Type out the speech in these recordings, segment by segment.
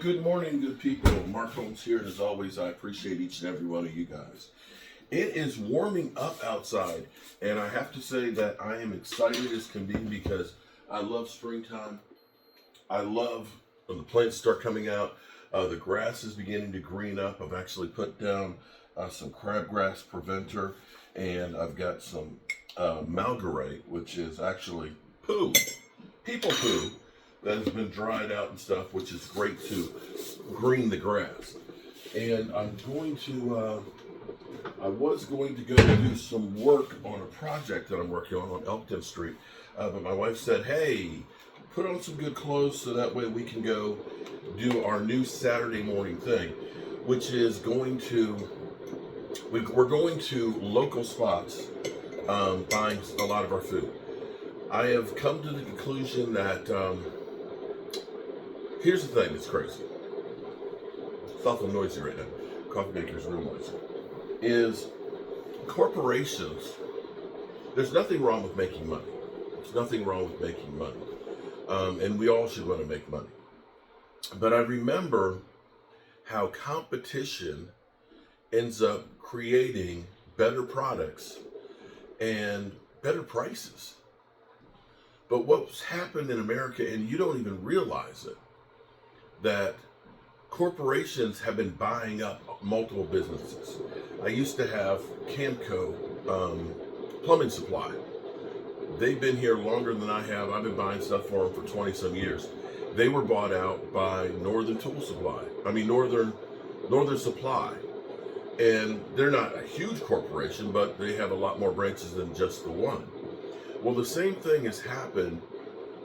Good morning, good people. Mark Holmes here, and as always, I appreciate each and every one of you guys. It is warming up outside, and I have to say that I am excited as can be because I love springtime. I love when the plants start coming out. The grass is beginning to green up. I've actually put down some crabgrass preventer, and I've got some malgarite, which is actually poo, people poo, that has been dried out and stuff, which is great to green the grass. And I was going to go do some work on a project that I'm working on Elkton Street, but my wife said, hey, put on some good clothes so that way we can go do our new Saturday morning thing, which is we're going to local spots, buying a lot of our food. I have come to the conclusion that, here's the thing that's crazy. It's awful noisy right now. Coffee maker's real noisy. Is corporations, there's nothing wrong with making money. There's nothing wrong with making money. And we all should want to make money. But I remember how competition ends up creating better products and better prices. But what's happened in America, and you don't even realize it, that corporations have been buying up multiple businesses. I used to have Camco plumbing supply. They've been here longer than I have. I've been buying stuff for them for 20 some years. They were bought out by Northern Supply. And they're not a huge corporation, but they have a lot more branches than just the one. Well, the same thing has happened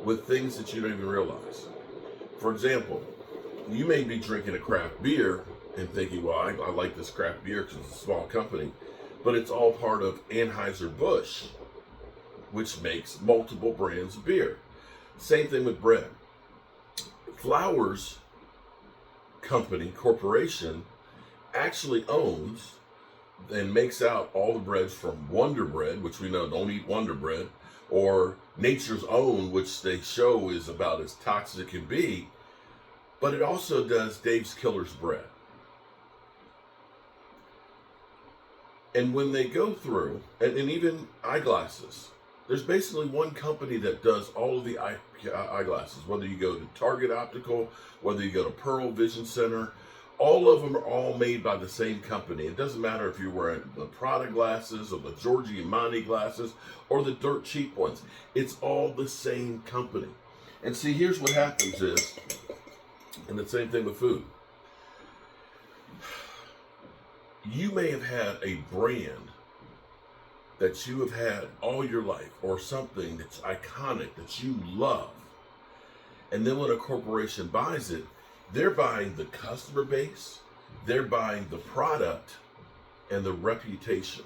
with things that you don't even realize. For example, you may be drinking a craft beer and thinking, well, I like this craft beer because it's a small company, but it's all part of Anheuser-Busch, which makes multiple brands of beer. Same thing with bread. Flowers Corporation actually owns and makes out all the breads from Wonder Bread, which we know don't eat Wonder Bread, or Nature's Own, which they show is about as toxic as it can be, but it also does Dave's Killer's bread. And when they go through, and even eyeglasses, there's basically one company that does all of the eyeglasses, whether you go to Target Optical, whether you go to Pearl Vision Center, all of them are all made by the same company. It doesn't matter if you're wearing the Prada glasses or the Giorgio Armani glasses or the dirt cheap ones. It's all the same company. And see, here's what happens is, and the same thing with food. You may have had a brand that you have had all your life or something that's iconic that you love. And then when a corporation buys it, they're buying the customer base, they're buying the product, and the reputation.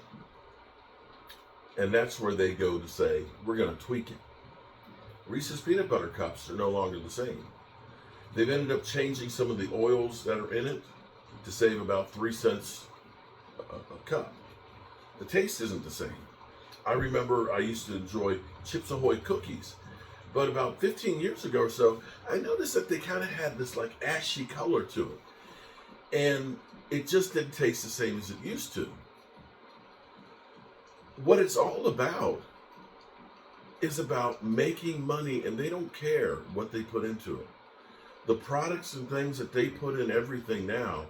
And that's where they go to say, we're going to tweak it. Reese's Peanut Butter Cups are no longer the same. They've ended up changing some of the oils that are in it to save about 3 cents a cup. The taste isn't the same. I remember I used to enjoy Chips Ahoy cookies. But about 15 years ago or so, I noticed that they kind of had this like ashy color to it. And it just didn't taste the same as it used to. What it's all about is about making money, and they don't care what they put into it. The products and things that they put in everything now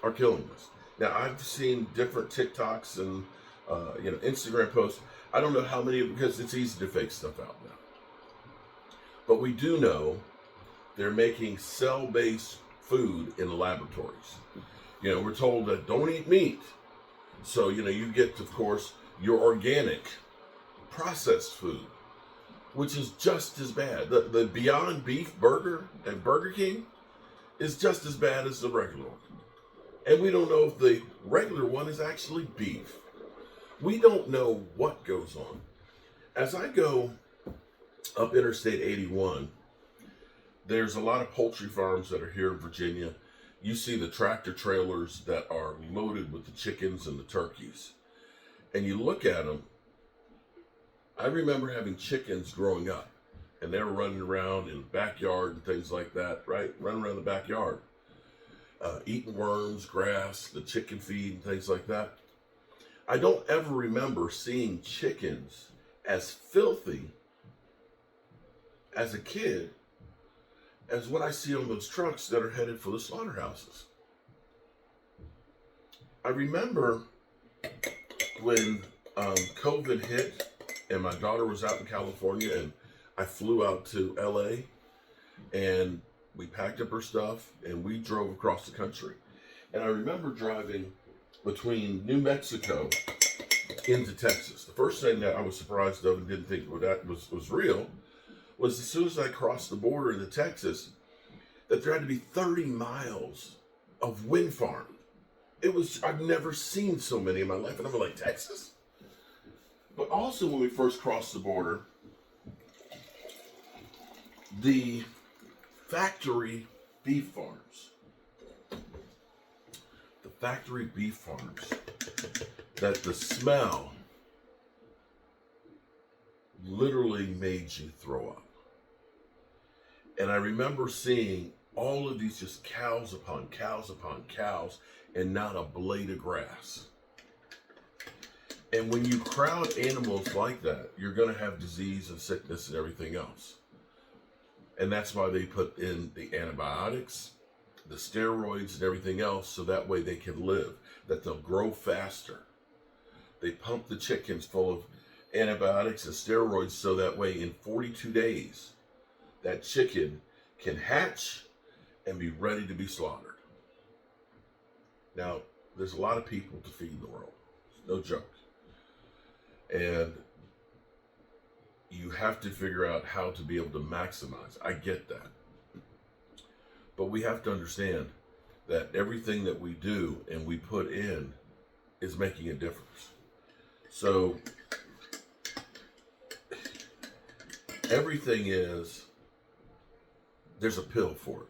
are killing us. Now, I've seen different TikToks and Instagram posts. I don't know how many, because it's easy to fake stuff out now. But we do know they're making cell-based food in laboratories. We're told that don't eat meat. So, you get, of course, your organic processed food, which is just as bad. The Beyond Beef burger at Burger King is just as bad as the regular one. And we don't know if the regular one is actually beef. We don't know what goes on. As I go up Interstate 81, there's a lot of poultry farms that are here in Virginia. You see the tractor trailers that are loaded with the chickens and the turkeys. And you look at them. I remember having chickens growing up, and they were running around in the backyard and things like that, right? Running around the backyard. eating worms, grass, the chicken feed, and things like that. I don't ever remember seeing chickens as filthy as a kid as what I see on those trucks that are headed for the slaughterhouses. I remember when COVID hit and my daughter was out in California and I flew out to LA and we packed up her stuff and we drove across the country. And I remember driving between New Mexico into Texas. The first thing that I was surprised of and didn't think that was real was as soon as I crossed the border into Texas, that there had to be 30 miles of wind farm. I've never seen so many in my life. And I'm like, Texas? But also when we first crossed the border, the factory beef farms, that the smell literally made you throw up. And I remember seeing all of these just cows upon cows upon cows and not a blade of grass. And when you crowd animals like that, you're going to have disease and sickness and everything else. And that's why they put in the antibiotics, the steroids, and everything else, so that way they can live, that they'll grow faster. They pump the chickens full of antibiotics and steroids so that way in 42 days, that chicken can hatch and be ready to be slaughtered. Now, there's a lot of people to feed in the world. It's no joke. And you have to figure out how to be able to maximize. I get that. But we have to understand that everything that we do and we put in is making a difference. So everything there's a pill for it.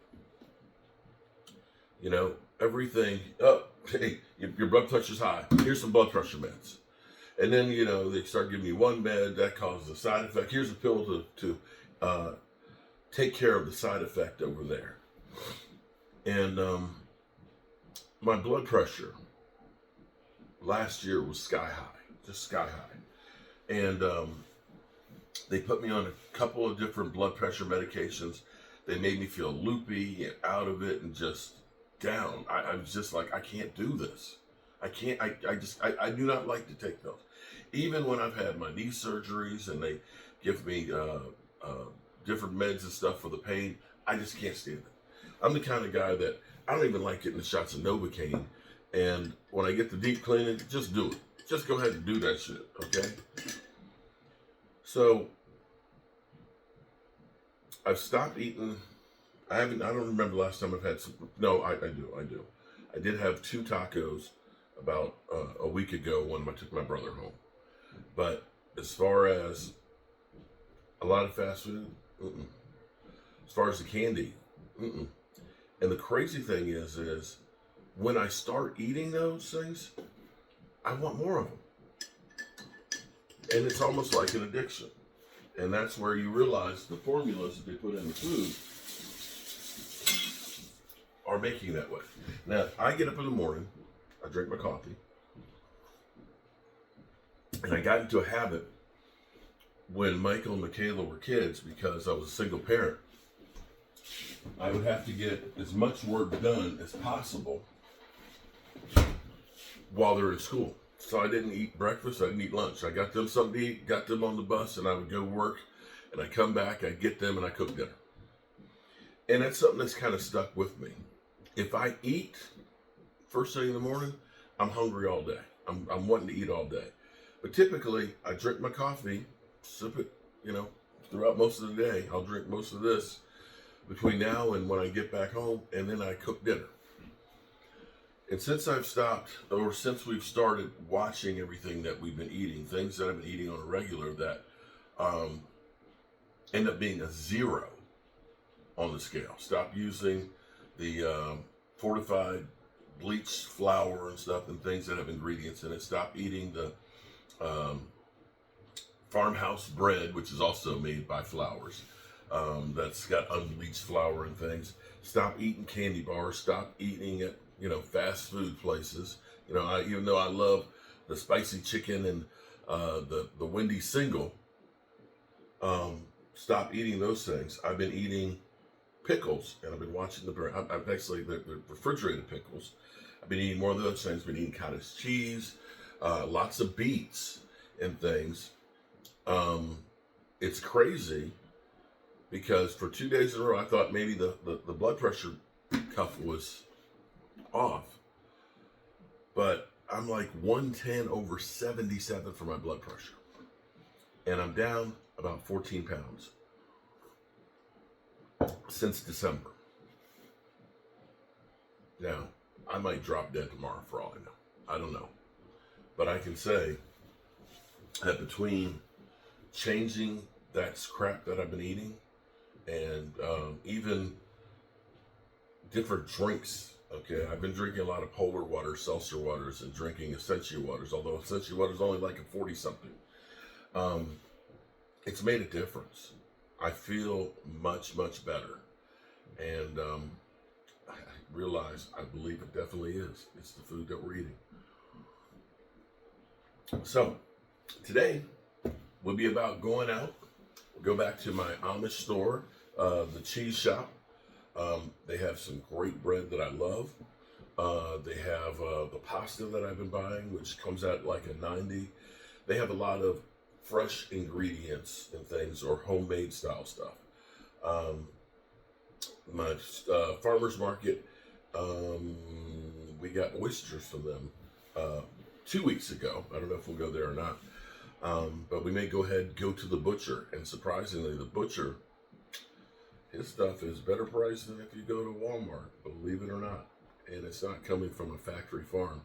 You know, everything, hey, your blood pressure's high. Here's some blood pressure meds. And then, you know, they start giving you one med that causes a side effect. Here's a pill to take care of the side effect over there. And my blood pressure last year was sky high, just sky high. And they put me on a couple of different blood pressure medications. They made me feel loopy and out of it and just down. I was just like, I can't do this. I can't, I do not like to take those. Even when I've had my knee surgeries and they give me different meds and stuff for the pain, I just can't stand it. I'm the kind of guy that I don't even like getting the shots of Novocaine. And when I get the deep cleaning, just do it. Just go ahead and do that shit, okay? So I've stopped eating. I don't remember the last time I've had some. No, I do. I did have 2 tacos about a week ago when I took my brother home. But as far as a lot of fast food, as far as the candy, And the crazy thing is when I start eating those things, I want more of them. And it's almost like an addiction. And that's where you realize the formulas that they put in the food are making that way. Now, I get up in the morning, I drink my coffee, and I got into a habit when Michael and Michaela were kids, because I was a single parent. I would have to get as much work done as possible while they're in school. So I didn't eat breakfast, I didn't eat lunch. I got them something to eat, got them on the bus, and I would go work, and I come back, I get them, and I cook dinner. And that's something that's kind of stuck with me. If I eat first thing in the morning, I'm hungry all day. I'm wanting to eat all day. But typically, I drink my coffee, sip it, throughout most of the day. I'll drink most of this between now and when I get back home, and then I cook dinner. And since we've started watching everything that we've been eating, things that I've been eating on a regular that end up being a 0 on the scale. Stop using the fortified bleached flour and stuff and things that have ingredients in it. Stop eating the farmhouse bread, which is also made by flours. that's got unbleached flour and things. Stop eating candy bars. Stop eating at fast food places. Even though I love the spicy chicken and the Wendy's single, stop eating those things. I've been eating pickles, and I've been watching I've actually the refrigerated pickles. I've been eating more of those things. Been eating cottage cheese, lots of beets and things. It's crazy because for 2 days in a row, I thought maybe the blood pressure cuff was off, but I'm like 110/77 for my blood pressure, and I'm down about 14 pounds since December. Now, I might drop dead tomorrow for all I know. I don't know. But I can say that between changing that crap that I've been eating and even different drinks, okay, I've been drinking a lot of polar water, seltzer waters, and drinking essential waters, although essential water is only like a 40 something. It's made a difference. I feel much, much better. And I realize, I believe it definitely is. It's the food that we're eating. So, today will be about going out. We'll go back to my Amish store, the cheese shop. They have some great bread that I love. They have the pasta that I've been buying, which comes out like a 90. They have a lot of fresh ingredients and things, or homemade style stuff. My farmer's market, we got oysters from them 2 weeks ago. I don't know if we'll go there or not. But we may go to the butcher, and surprisingly, the butcher, his stuff is better priced than if you go to Walmart, believe it or not. And it's not coming from a factory farm.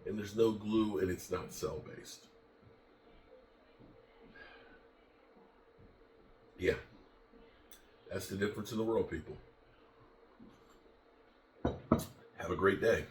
And there's no glue, and it's not cell-based. Yeah. That's the difference in the world, people. Have a great day.